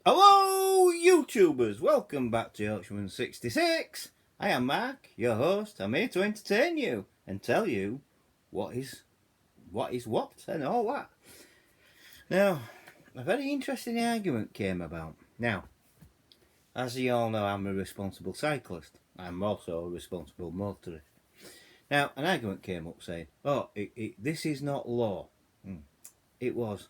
Hello, YouTubers! Welcome back to Yorkshireman66. I am Mark, your host. I'm here to entertain you and tell you what is what and all that. Now, a very interesting argument came about. Now, as you all know, I'm a responsible cyclist. I'm also a responsible motorist. Now, an argument came up saying, this is not law. It was,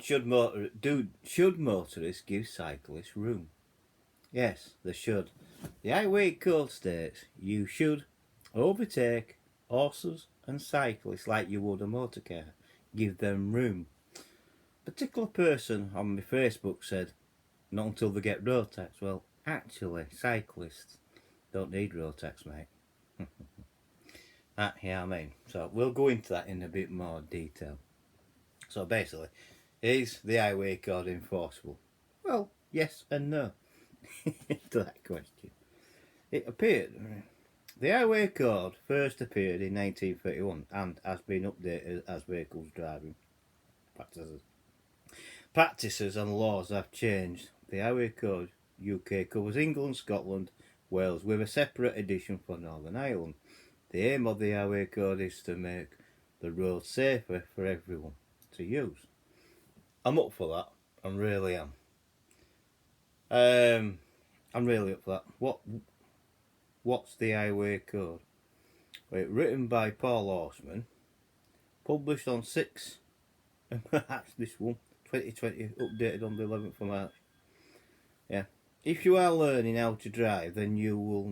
should motorists give cyclists room? Yes, they should. The Highway Code states you should overtake horses and cyclists like you would a motor car. Give them room. A particular person on my Facebook said, not until they get road tax. Well, actually, cyclists don't need road tax, mate. Yeah, I mean. So we'll go into that in a bit more detail. So basically, is the Highway Code enforceable? Well, yes and no to that question. It appeared, the Highway Code first appeared in 1931 and has been updated as vehicles driving practices and laws have changed. The Highway Code UK covers England, Scotland, Wales with a separate edition for Northern Ireland. The aim of the Highway Code is to make the road safer for everyone to use. I'm up for that. I really am. I'm really up for that. What's the Highway Code? Well, written by Paul Horseman, published on 6 March this one, 2020, updated on the 11th of March. Yeah. If you are learning how to drive, then you will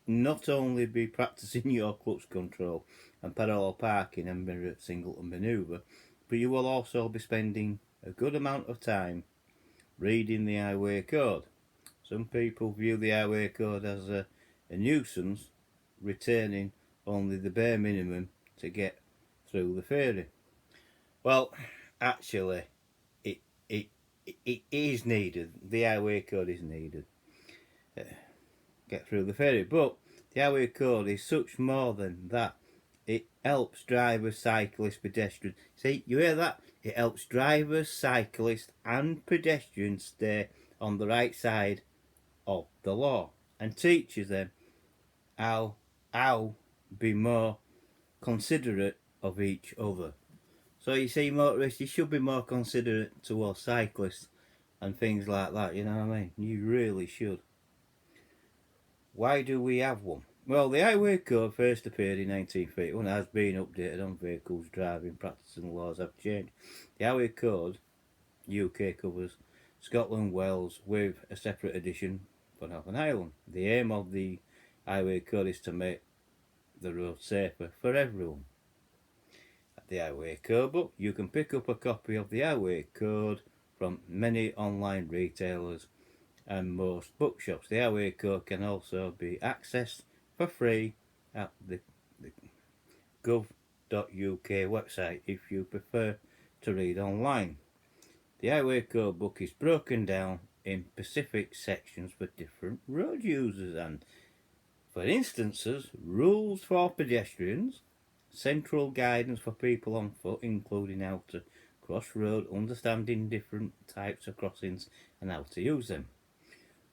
not only be practicing your clutch control and parallel parking and single manoeuvre, but you will also be spending a good amount of time reading the Highway Code. Some people view the Highway Code as a nuisance, retaining only the bare minimum to get through the ferry. Well, actually, it is needed. The Highway Code is needed. Get through the ferry. But the Highway Code is such more than that. It helps drivers, cyclists, pedestrians. See, you hear that? It helps drivers, cyclists and pedestrians stay on the right side of the law and teaches them how be more considerate of each other. So you see, motorists, you should be more considerate towards cyclists and things like that, you know what I mean? You really should. Why do we have one? Well, the Highway Code first appeared in 1931 and has been updated on vehicles driving practice and laws have changed. The Highway Code UK covers Scotland, Wales with a separate edition for Northern Ireland. The aim of the Highway Code is to make the road safer for everyone. At the Highway Code book, you can pick up a copy of the Highway Code from many online retailers and most bookshops. The Highway Code can also be accessed for free at the gov.uk website if you prefer to read online. The Highway Code book is broken down in specific sections for different road users and, for instances, rules for pedestrians, central guidance for people on foot, including how to cross road, understanding different types of crossings and how to use them.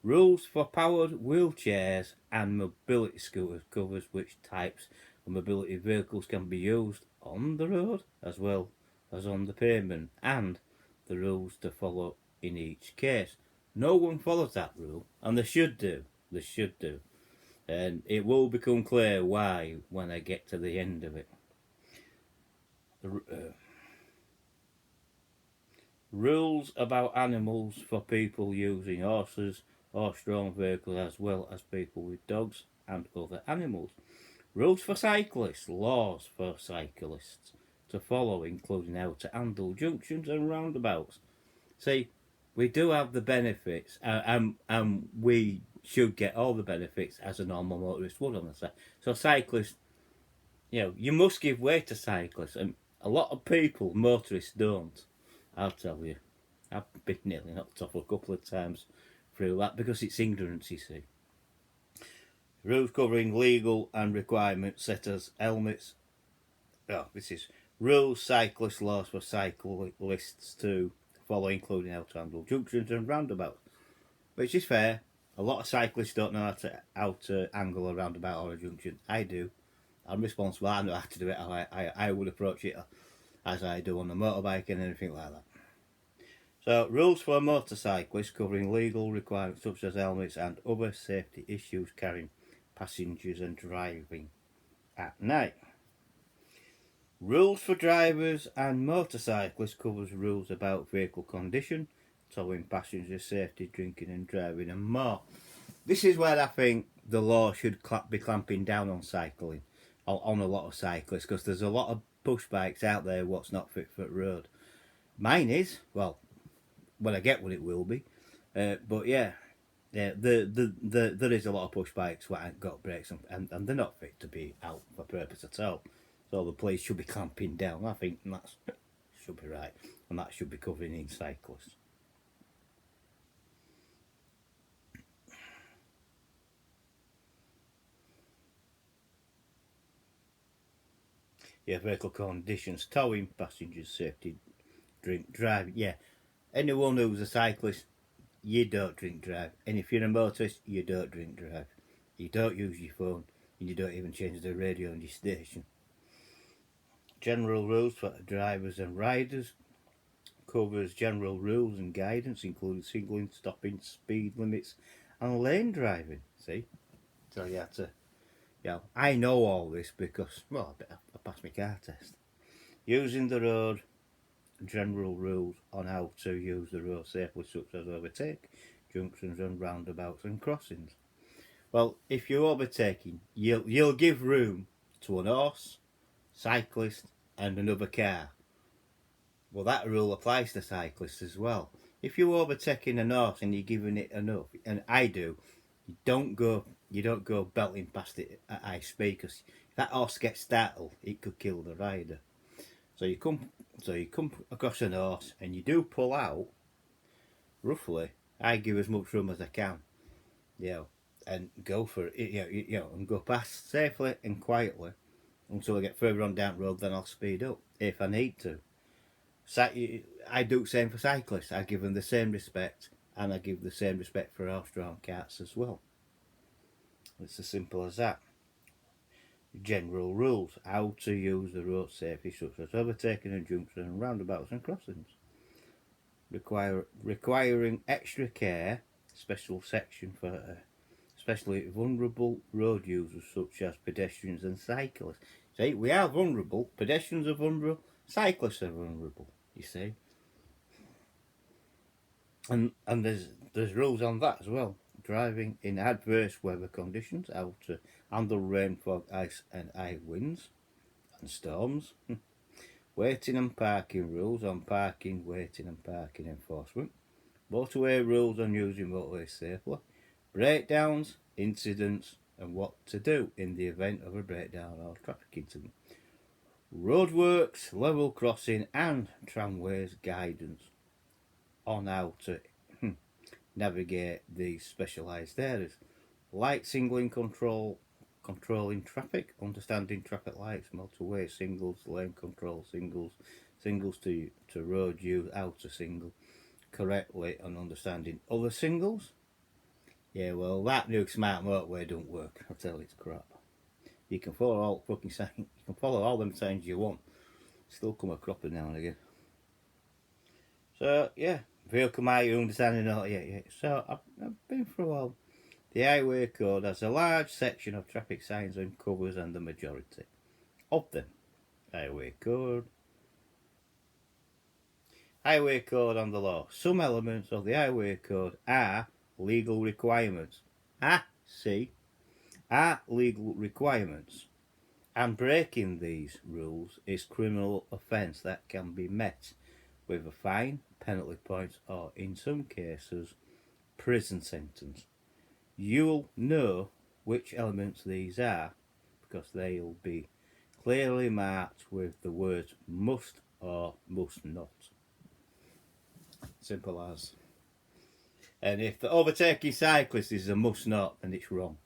Rules for powered wheelchairs and mobility scooters covers which types of mobility vehicles can be used on the road as well as on the pavement, and the rules to follow in each case. No one follows that rule, and they should do. They should do. And it will become clear why when I get to the end of it. Rules about animals for people using horses, horse-drawn vehicles, as well as people with dogs and other animals. Rules for cyclists, laws for cyclists to follow, including how to handle junctions and roundabouts. See, we do have the benefits, and we should get all the benefits as a normal motorist would on the side. So cyclists, you must give way to cyclists, and a lot of people, motorists, don't. I'll tell you. I've been nearly knocked off a couple of times through that because it's ignorance, you see. Rules covering legal and requirements set as helmets. This is rules, cyclist laws for cyclists to follow, including how to handle junctions and roundabouts. Which is fair. A lot of cyclists don't know how to angle a roundabout or a junction. I do. I'm responsible. I know how to do it. I would approach it as I do on a motorbike and anything like that. So, rules for motorcyclists covering legal requirements such as helmets and other safety issues carrying passengers and driving at night. Rules for drivers and motorcyclists covers rules about vehicle condition, towing, passenger safety, drinking and driving, and more. This is where I think the law should be clamping down on cycling, on a lot of cyclists, because there's a lot of push bikes out there what's not fit for the road. Mine is, well, when I get one it will be, but yeah, there is a lot of push bikes that ain't got brakes and they're not fit to be out for purpose at all. So the police should be clamping down. I think that should be right, and that should be covering in cyclists. Yeah, vehicle conditions, towing, passengers safety, drink, drive. Yeah, anyone who's a cyclist, you don't drink drive, and if you're a motorist, you don't drink drive. You don't use your phone, and you don't even change the radio on your station. General rules for drivers and riders covers general rules and guidance, including signalling, stopping, speed limits, and lane driving. See, so you have to. Yeah, I know all this because well, I passed my car test. Using the road, general rules on how to use the road safely, such as overtake, junctions and roundabouts and crossings. Well, if you're overtaking, you'll give room to an horse, cyclist, and another car. Well, that rule applies to cyclists as well. If you're overtaking an horse and you're giving it enough, and I do, you don't go belting past it at high speed because if that horse gets startled, it could kill the rider. So you come across an horse and you do pull out. Roughly, I give as much room as I can, and go for it, and go past safely and quietly until I get further on down the road. Then I'll speed up if I need to. I do the same for cyclists. I give them the same respect, and I give the same respect for horse-drawn carts as well. It's as simple as that. General rules: how to use the road safely, such as overtaking and junctions and roundabouts and crossings. Requiring extra care. Special section for especially vulnerable road users such as pedestrians and cyclists. See, we are vulnerable. Pedestrians are vulnerable. Cyclists are vulnerable. You see, and there's rules on that as well. Driving in adverse weather conditions, how to handle rain, fog, ice, and high winds and storms. Waiting and parking rules on parking, waiting, and parking enforcement. Motorway rules on using motorways safely. Breakdowns, incidents, and what to do in the event of a breakdown or traffic incident. Roadworks, level crossing, and tramways guidance on how to navigate these specialised areas. Light signalling control, controlling traffic, understanding traffic lights, motorway signals, lane control signals to road use, how to signal correctly, and understanding other signals. Yeah, well, that new smart motorway don't work. I tell you, it's crap. You can follow all fucking signs. You can follow all them signs you want. Still come a cropper now and again. So yeah, vehicle my understanding all. Yeah. So I've been through all. The highway code has a large section of traffic signs and covers, and the majority of them. Highway code. Highway code and the law. Some elements of the highway code are legal requirements. Are legal requirements. And breaking these rules is criminal offence that can be met with a fine, penalty points, or in some cases, prison sentence. You'll know which elements these are because they'll be clearly marked with the words must or must not. Simple as. And if the overtaking cyclist is a must not, then it's wrong.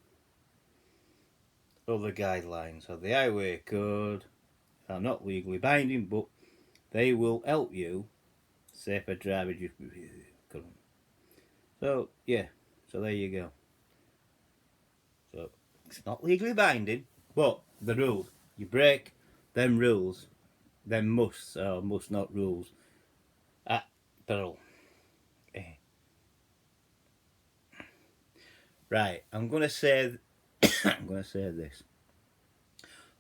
Other guidelines of the highway code are not legally binding, but they will help you Safer driver just come on. So yeah, so there you go. So it's not legally binding, but the rules. You break them rules, then must or must not rules at peril. Eh. Right, I'm gonna say I'm gonna say this.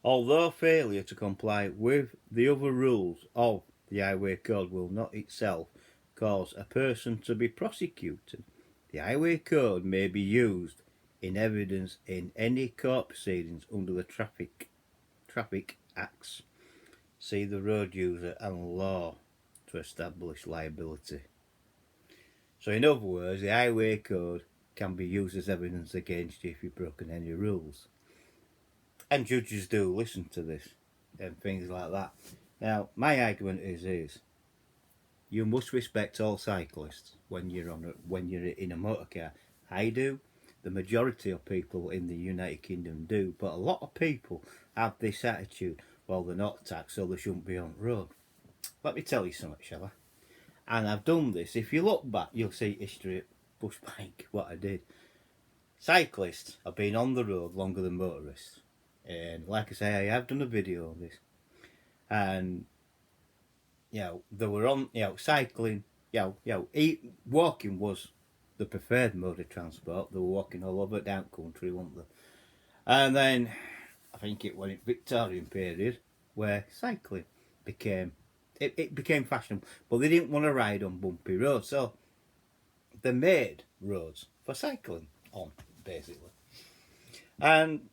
Although failure to comply with the other rules of the Highway Code will not itself cause a person to be prosecuted, the Highway Code may be used in evidence in any court proceedings under the Traffic Acts. See the road user and law to establish liability. So, in other words, the Highway Code can be used as evidence against you if you've broken any rules. And judges do listen to this and things like that. Now, my argument is you must respect all cyclists when you're in a motor car. I do. The majority of people in the United Kingdom do, but a lot of people have this attitude. Well, they're not taxed, so they shouldn't be on the road. Let me tell you something, shall I? And I've done this. If you look back, you'll see history at Bush Bike, what I did. Cyclists have been on the road longer than motorists. And like I say, I have done a video on this. And, they were on, cycling, walking was the preferred mode of transport. They were walking all over down country, weren't they? And then, I think it went in Victorian period, where cycling became, it became fashionable. But they didn't want to ride on bumpy roads, so they made roads for cycling on, basically. And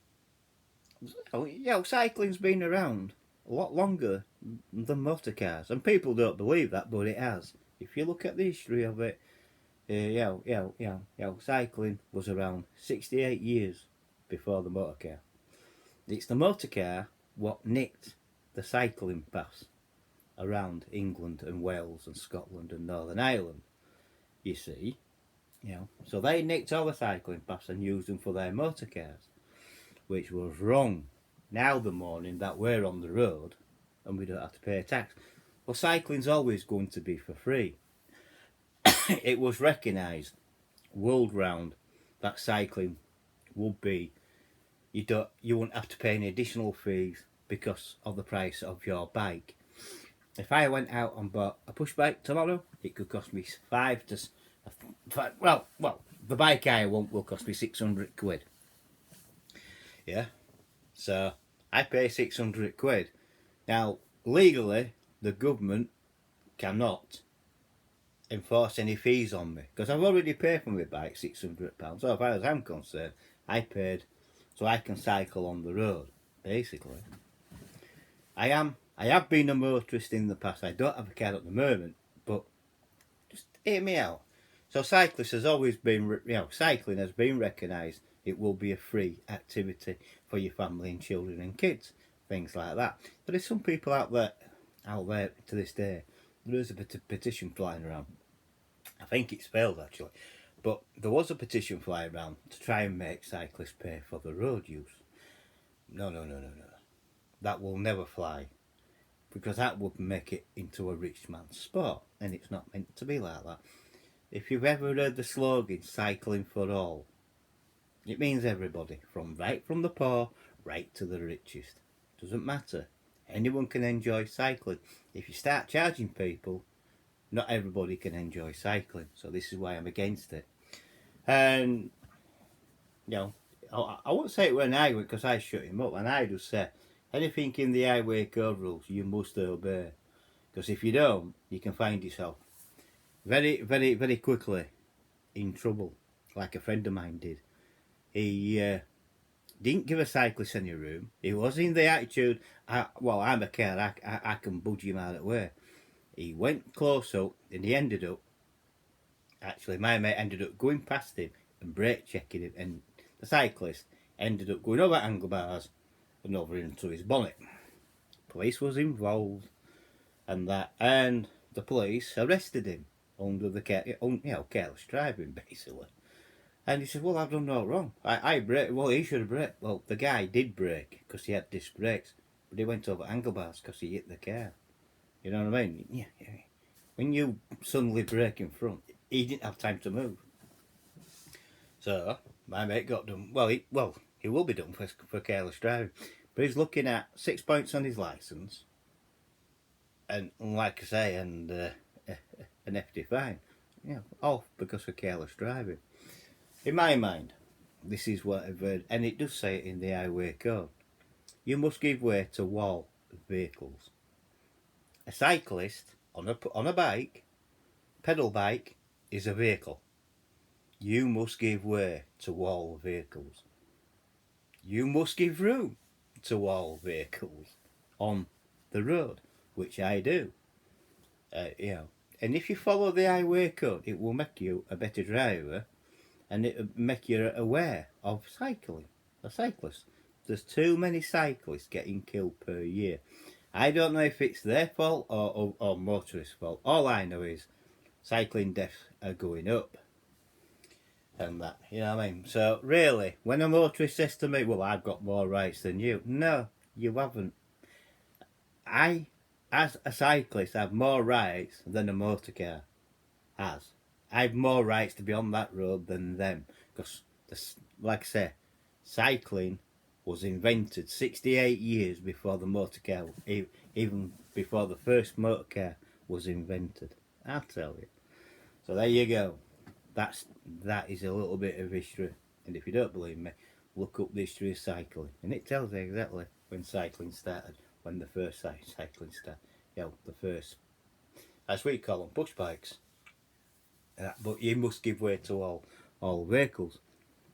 cycling's been around a lot longer than motor cars, and people don't believe that, but it has. If you look at the history of it, cycling was around 68 years before the motor car. It's the motor car what nicked the cycling paths around England and Wales and Scotland and Northern Ireland. You see, so they nicked all the cycling paths and used them for their motor cars, which was wrong. Now the morning that we're on the road and we don't have to pay tax. Well, cycling's always going to be for free. It was recognised world round that cycling would be, you wouldn't have to pay any additional fees because of the price of your bike. If I went out and bought a push bike tomorrow, it could cost me the bike I want will cost me 600 quid. Yeah. So I pay 600 quid. Now, legally, the government cannot enforce any fees on me because I've already paid for my bike £600. So, as far as I'm concerned, I paid so I can cycle on the road. Basically, I have been a motorist in the past. I don't have a car at the moment, but just hear me out. So, cyclists has always been, cycling has been recognised. It will be a free activity for your family and children and kids, things like that. But there's some people out there to this day. There is a petition flying around. I think it's failed actually, but there was a petition flying around to try and make cyclists pay for the road use. No. That will never fly, because that would make it into a rich man's sport, and it's not meant to be like that. If you've ever heard the slogan "cycling for all," it means everybody, from the poor right to the richest. Doesn't matter. Anyone can enjoy cycling. If you start charging people, not everybody can enjoy cycling. So this is why I'm against it. And, I won't say it when I went because I shut him up, and I just say anything in the Highway Code rules you must obey. Because if you don't, you can find yourself very, very, very quickly in trouble, like a friend of mine did. He didn't give a cyclist any room. He was in the attitude, I'm a car, I can budge him out of the way. He went close up, and he ended up, actually my mate ended up going past him and brake checking him, and the cyclist ended up going over handlebars and over into his bonnet. Police was involved and the police arrested him under the careless driving, basically. And he said, well, I've done no wrong. I braked. Well, he should have braked. Well, the guy did brake because he had disc brakes, but he went over handlebars because he hit the car. You know what I mean? Yeah. When you suddenly brake in front. He didn't have time to move. So my mate got done. He will be done for careless driving, but he's looking at 6 points on his licence, and like I say, and an hefty fine. All because of careless driving. In my mind, this is what I've heard, and it does say it in the highway code. You must give way to all vehicles. A cyclist on a bike, pedal bike, is a vehicle. You must give way to all vehicles. You must give room to all vehicles on the road, which I do. And if you follow the highway code, it will make you a better driver, and it will make you aware of cycling. A cyclist. There's too many cyclists getting killed per year. I don't know if it's their fault or motorists' fault. All I know is cycling deaths are going up. And that, you know what I mean? So really, when a motorist says to me, well, I've got more rights than you. No, you haven't. I, as a cyclist, have more rights than a motor car has. I have more rights to be on that road than them. Because, like I say, cycling was invented 68 years before the motor car, even before the first motor car was invented. I'll tell you. So there you go. That is a little bit of history. And if you don't believe me, look up the history of cycling. And it tells you exactly when cycling started, when the first cycling started. The first, as we call them, push bikes. But you must give way to all vehicles.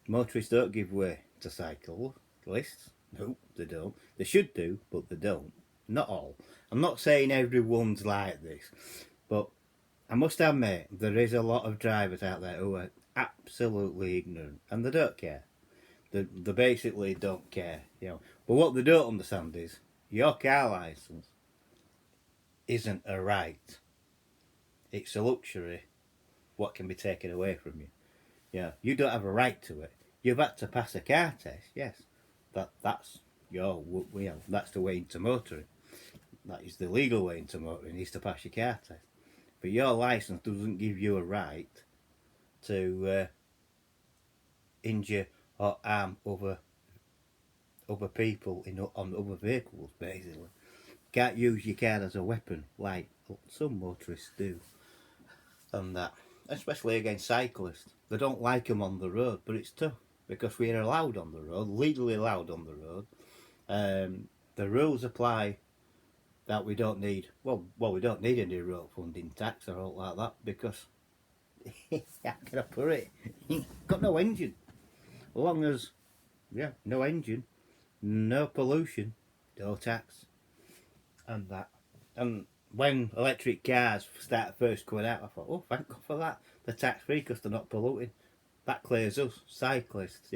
Motorists don't give way to cyclists. No, they don't. They should do, but they don't. Not all. I'm not saying everyone's like this, but I must admit there is a lot of drivers out there who are absolutely ignorant, and they don't care. They basically don't care, But what they don't understand is your car licence isn't a right. It's a luxury. What can be taken away from you? You don't have a right to it. You've had to pass a car test, yes. That's that's the way into motoring. That is the legal way into motoring, is to pass your car test. But your licence doesn't give you a right to injure or harm other people on other vehicles, basically. You can't use your car as a weapon like some motorists do. And that, especially against cyclists. They don't like them on the road, but it's tough because we're allowed on the road, legally allowed on the road. The rules apply that we don't need, we don't need any road funding tax or all like that because, how can I put it? Got no engine. As long as, no engine, no pollution, no tax, and that. And when electric cars started first coming out, I thought, oh, thank God for that. They're tax free because they're not polluting. That clears us, cyclists,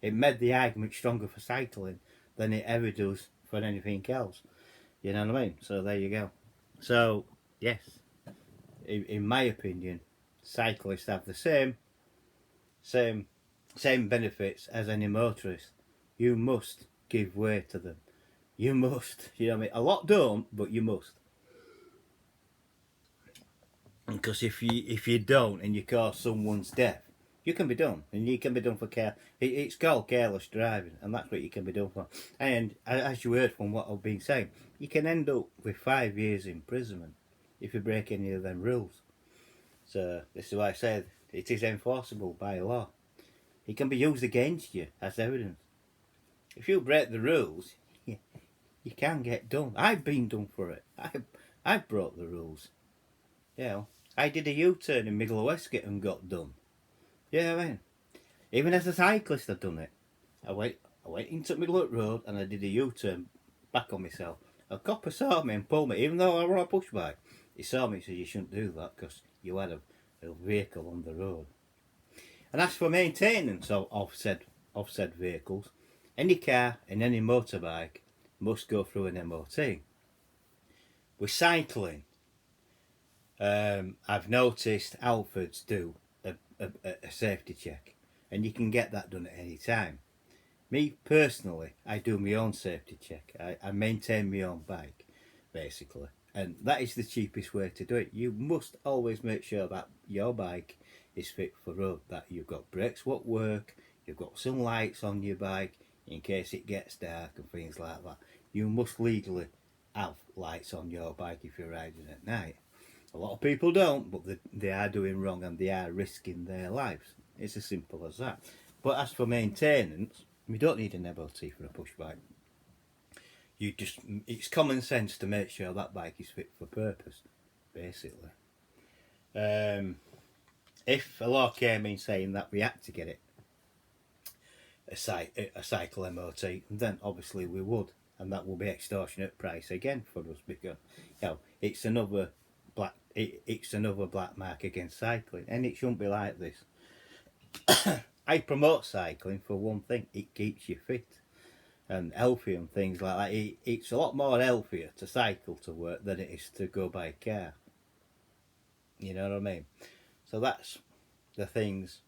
It made the argument stronger for cycling than it ever does for anything else. You know what I mean? So there you go. So, yes, in my opinion, cyclists have the same benefits as any motorist. You must give way to them. You must. You know what I mean? A lot don't, but you must. Because if you don't and you cause someone's death, you can be done, and you can be done for care. It's called careless driving, and that's what you can be done for. And as you heard from what I've been saying, you can end up with 5 years imprisonment if you break any of them rules. So this is why I said it is enforceable by law. It can be used against you as evidence. If you break the rules, you can get done. I've been done for it. I broke the rules. I did a U-turn in middle of Westgate and got done. I mean, even as a cyclist, I've done it. I went into the middle of the road and I did a U-turn back on myself. A copper saw me and pulled me, even though I was on a push bike. He saw me and said, you shouldn't do that because you had a vehicle on the road. And as for maintenance of said vehicles, any car and any motorbike must go through an MOT. With cycling, I've noticed Alfords do a safety check, and you can get that done at any time. Me personally, I do my own safety check. I maintain my own bike, basically, And that is the cheapest way to do it. You must always make sure that your bike is fit for road, that you've got brakes what work, you've got some lights on your bike in case it gets dark and things like that. You must legally have lights on your bike if you're riding at night. A lot of people don't, but they are doing wrong and they are risking their lives. It's as simple as that. But as for maintenance, you don't need an MOT for a push bike. It's common sense to make sure that bike is fit for purpose, basically. If a law came in saying that we had to get it a cycle MOT, then obviously we would, and that will be extortionate price again for us, because it's another black mark against cycling, and it shouldn't be like this. I promote cycling for one thing; it keeps you fit and healthy and things like that. It's a lot more healthier to cycle to work than it is to go by car. You know what I mean? So that's the things.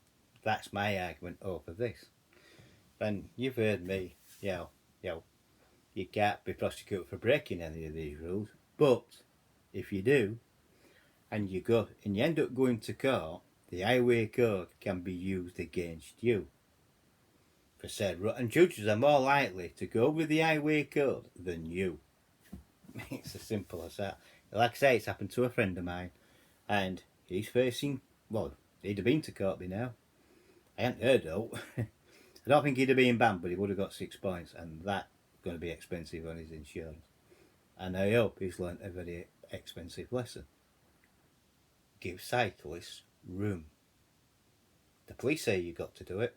That's my argument over this. And you've heard me, you can't be prosecuted for breaking any of these rules. But if you do, and you end up going to court, the highway code can be used against you. For said, and judges are more likely to go with the highway code than you. It's as simple as that. Like I say, it's happened to a friend of mine, and he's facing, he'd have been to court by now. I hadn't heard though. I don't think he'd have been banned, but he would have got 6 points, and that's going to be expensive on his insurance. And I hope he's learnt a very expensive lesson. Give cyclists room. The police say you've got to do it.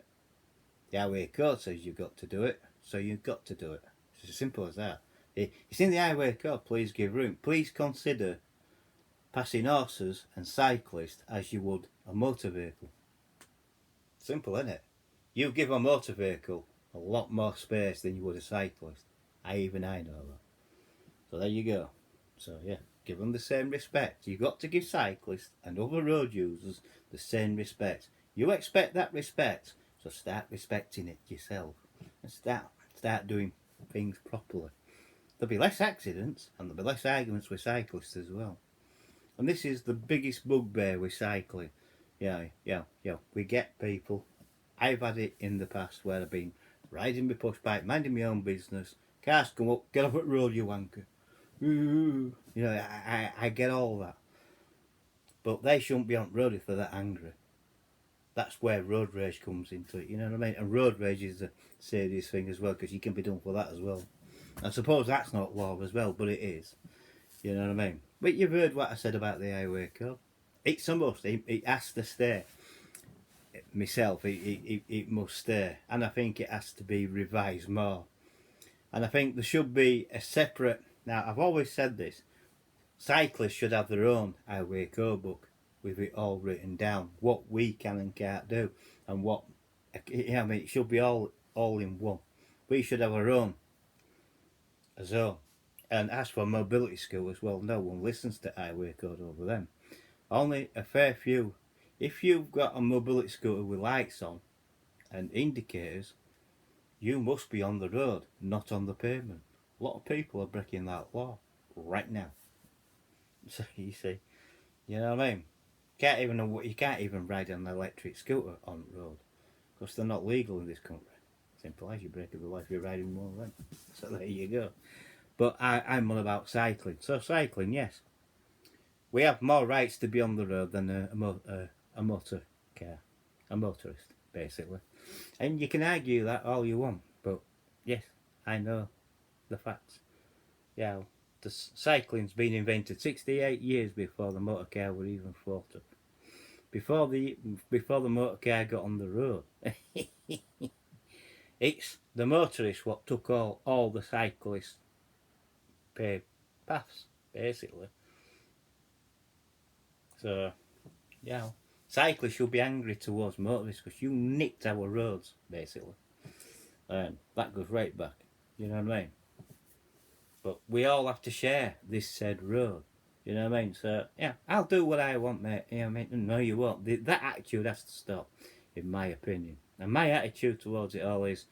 The highway code says you've got to do it, so you've got to do it. It's as simple as that. It's in the highway code, please give room. Please consider passing horses and cyclists as you would a motor vehicle. Simple, isn't it? You give a motor vehicle a lot more space than you would a cyclist. I know that. So there you go. So yeah, give them the same respect. You've got to give cyclists and other road users the same respect. You expect that respect, so start respecting it yourself and start doing things properly. There'll be less accidents and there'll be less arguments with cyclists as well. And this is the biggest bugbear with cycling. Yeah. We get people. I've had it in the past where I've been riding my push bike, minding my own business. Cars come up, get off at road, you wanker. You know, I get all that. But they shouldn't be on road if they're that angry. That's where road rage comes into it, you know what I mean? And road rage is a serious thing as well, because you can be done for that as well. I suppose that's not law as well, but it is. You know what I mean? But you've heard what I said about the highway code. It's a must. It has to stay. Myself, it must stay. And I think it has to be revised more. And I think there should be a separate... Now, I've always said this. Cyclists should have their own highway code book with it all written down. What we can and can't do. And what... it should be all in one. We should have our own as well. And as for mobility scooters, well, no one listens to highway code over them. Only a fair few. If you've got a mobility scooter with lights on and indicators, you must be on the road, not on the pavement. A lot of people are breaking that law right now. So you see, you know what I mean? You can't even ride an electric scooter on the road because they're not legal in this country. Simple as, you break the law if you're riding more than. So there you go. But I'm on about cycling. So cycling, yes. We have more rights to be on the road than a motor car. A motorist, basically. And you can argue that all you want. But, yes, I know the facts. Yeah, the cycling's been invented 68 years before the motor car were even thought of. Before the motor car got on the road. It's the motorists what took all the cyclists' paved paths, basically. So, yeah, cyclists should be angry towards motorists because you nicked our roads, basically. That goes right back, you know what I mean? But we all have to share this said road, you know what I mean? So, yeah, I'll do what I want, mate. You know what I mean? No, you won't. That attitude has to stop, in my opinion. And my attitude towards it all is,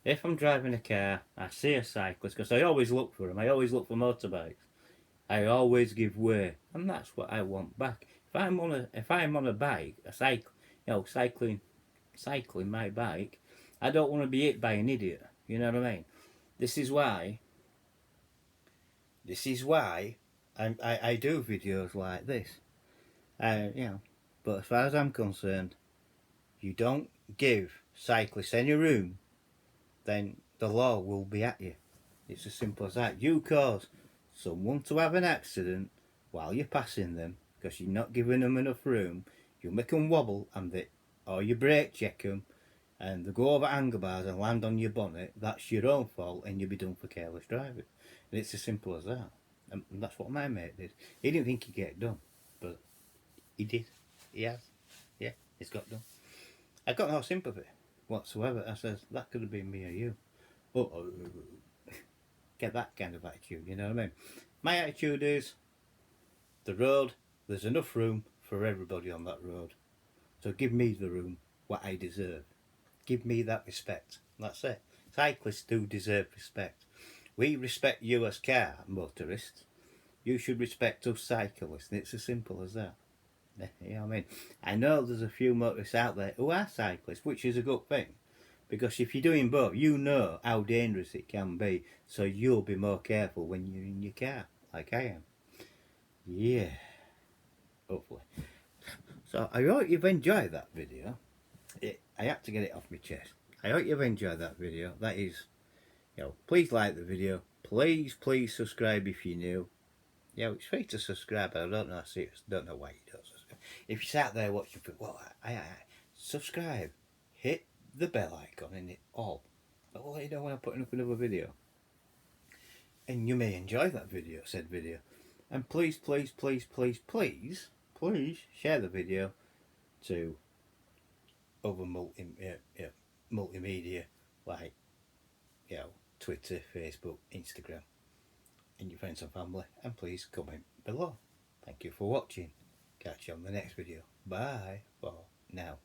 if I'm driving a car, I see a cyclist, because I always look for them. I always look for motorbikes. I always give way, and that's what I want back. If I'm on a bike, a cycle, cycling my bike, I don't want to be hit by an idiot. You know what I mean? This is why. This is why I do videos like this. But as far as I'm concerned, you don't give cyclists any room, then the law will be at you. It's as simple as that. You cause someone to have an accident while you're passing them because you're not giving them enough room. You make them wobble or you brake check them and they go over handlebars and land on your bonnet. That's your own fault and you'll be done for careless driving. And it's as simple as that. And that's what my mate did. He didn't think he'd get done, but he did. He has. Yeah, he's got done. I got no sympathy whatsoever. I says, that could have been me or you. Get that kind of attitude, you know what I mean? My attitude is, the road, there's enough room for everybody on that road. So give me the room, what I deserve. Give me that respect. That's it. Cyclists do deserve respect. We respect you as car motorists. You should respect us cyclists. And it's as simple as that. You know what I mean? I know there's a few motorists out there who are cyclists, which is a good thing. Because if you're doing both, you know how dangerous it can be. So you'll be more careful when you're in your car, like I am. Yeah. Hopefully. So I hope you've enjoyed that video. I had to get it off my chest. I hope you've enjoyed that video. That is, please like the video. Please subscribe if you're new. It's free to subscribe, but I don't know. Don't know why you don't subscribe. If you sat there watching, well, I subscribe. Hit the bell icon in it all. That will let you know when I'm putting up another video. And you may enjoy that video, said video. And please share the video to other multimedia like Twitter, Facebook, Instagram, and your friends and family. And please comment below. Thank you for watching. Catch you on the next video. Bye for now.